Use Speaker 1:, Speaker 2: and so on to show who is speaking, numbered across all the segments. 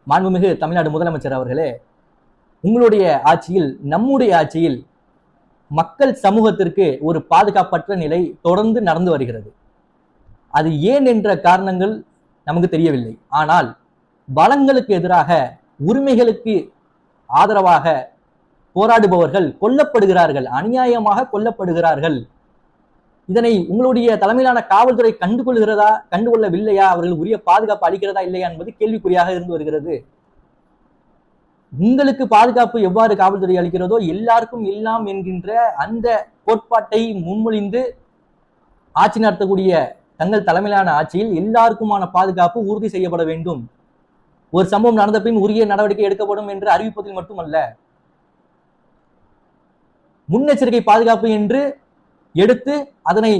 Speaker 1: மாண்புமிகு தமிழ்நாடு முதலமைச்சர் அவர்களே, உங்களுடைய ஆட்சியில், நம்முடைய ஆட்சியில் மக்கள் சமூகத்திற்கு ஒரு பாதுகாப்பற்ற நிலை தொடர்ந்து நடந்து வருகிறது. அது ஏன் என்ற காரணங்கள் நமக்கு தெரியவில்லை. ஆனால் பலங்களுக்கு எதிராக, உரிமைகளுக்கு ஆதரவாக போராடுபவர்கள் கொல்லப்படுகிறார்கள், அநியாயமாக கொல்லப்படுகிறார்கள். இதனை உங்களுடைய தலைமையிலான காவல்துறை கண்டுகொள்கிறதா, கண்டுகொள்ளவில்லையா, அவர்கள் உரிய பாதுகாப்பு அளிக்கிறதா இல்லையா என்பது கேள்விக்குறியாக இருந்து வருகிறது. உங்களுக்கு பாதுகாப்பு எவ்வாறு காவல்துறை அளிக்கிறதோ எல்லாருக்கும் எல்லாம் என்கின்ற அந்த கோட்பாட்டை முன்மொழிந்து ஆட்சி நடத்தக்கூடிய தங்கள் தலைமையிலான ஆட்சியில் எல்லாருக்குமான பாதுகாப்பு உறுதி செய்யப்பட வேண்டும். ஒரு சம்பவம் நடந்த பின் உரிய நடவடிக்கை எடுக்கப்படும் என்று அறிவிப்பதில் மட்டுமல்ல, முன்னெச்சரிக்கை பாதுகாப்பு என்று எடுத்து அதனை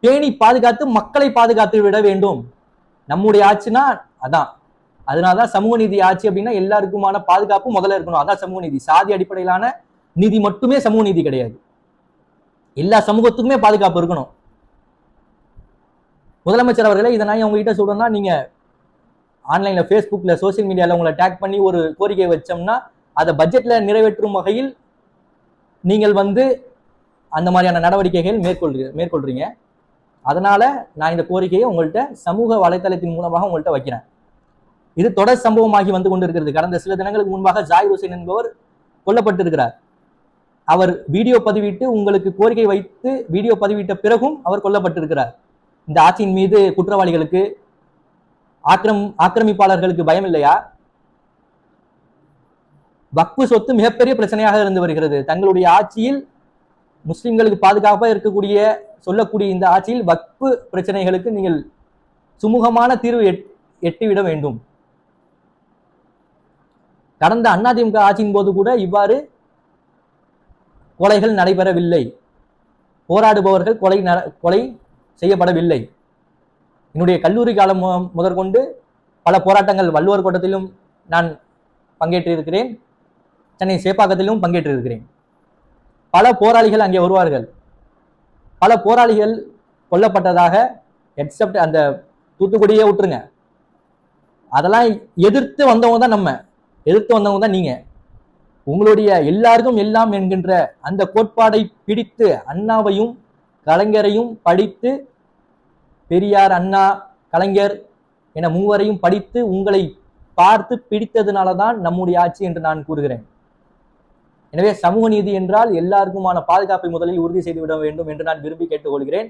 Speaker 1: பேணி பாதுகாத்து மக்களை பாதுகாத்து விட வேண்டும். நம்முடைய ஆட்சினா அதான். அதனாலதான் சமூக நீதி ஆட்சி அப்படின்னா எல்லாருக்குமான பாதுகாப்பு முதல்ல இருக்கணும். அதான் சமூக நீதி. சாதி அடிப்படையிலான நீதி மட்டுமே சமூக நீதி கிடையாது. எல்லா சமூகத்துக்குமே பாதுகாப்பு இருக்கணும். முதலமைச்சர் அவர்களே, இதை நான் உங்ககிட்ட சொல்றேன்னா, நீங்க ஆன்லைன்ல, ஃபேஸ்புக்ல, சோசியல் மீடியால உங்களை டேக் பண்ணி ஒரு கோரிக்கை வச்சோம்னா அதை பட்ஜெட்ல நிறைவேற்றும் வகையில் நீங்கள் அந்த மாதிரியான நடவடிக்கைகள் மேற்கொள்றீங்க. அதனால நான் இந்த கோரிக்கையை உங்கள்கிட்ட சமூக வலைதளத்தின் மூலமாக உங்கள்கிட்ட வைக்கிறேன். இது தொடர் சம்பவமாகி வந்து கொண்டிருக்கிறது. கடந்த சில தினங்களுக்கு முன்பாக ஜாகிர் ஹுசைன் என்பவர் கொல்லப்பட்டிருக்கிறார். அவர் வீடியோ பதிவிட்டு, உங்களுக்கு கோரிக்கை வைத்து வீடியோ பதிவிட்ட பிறகும் அவர் கொல்லப்பட்டிருக்கிறார். இந்த ஆட்சியின் மீது குற்றவாளிகளுக்கு, ஆக்கிரமிப்பாளர்களுக்கு பயம் இல்லையா? வக்ஃபு சொத்து மிகப்பெரிய பிரச்சனையாக இருந்து வருகிறது. தங்களுடைய ஆட்சியில் முஸ்லிம்களுக்கு பாதுகாப்பாக இருக்கக்கூடிய சொல்லக்கூடிய இந்த ஆட்சியில் வக்ஃபு பிரச்சனைகளுக்கு நீங்கள் சுமூகமான தீர்வு எட்டிவிட வேண்டும். கடந்த அதிமுக ஆட்சியின் போது கூட இவ்வாறு கொலைகள் நடைபெறவில்லை. போராடுபவர்கள் கொலை செய்யப்படவில்லை. என்னுடைய கல்லூரி காலம் முதற்கொண்டு பல போராட்டங்கள் வள்ளுவர் கோட்டத்திலும் நான் பங்கேற்றிருக்கிறேன், சென்னை சேப்பாக்கத்திலும் பங்கேற்றிருக்கிறேன். பல போராளிகள் அங்கே வருவார்கள். பல போராளிகள் கொல்லப்பட்டதாக, எக்ஸப்ட் அந்த தூத்துக்குடியே விட்டுருங்க, அதெல்லாம் எதிர்த்து வந்தவங்க தான் நீங்க. உங்களுடைய எல்லாருக்கும் எல்லாம் என்கின்ற அந்த கோட்பாடை பிடித்து, அண்ணாவையும் கலைஞரையும் படித்து, பெரியார், அண்ணா, கலைஞர் என மூவரையும் படித்து உங்களை பார்த்து பிடித்ததுனாலதான் நம்முடைய ஆட்சி என்று நான் கூறுகிறேன். எனவே சமூக நீதி என்றால் எல்லாருக்குமான பாதுகாப்பை முதலில் உறுதி செய்துவிட வேண்டும் என்று நான் விரும்பி கேட்டுக்கொள்கிறேன்.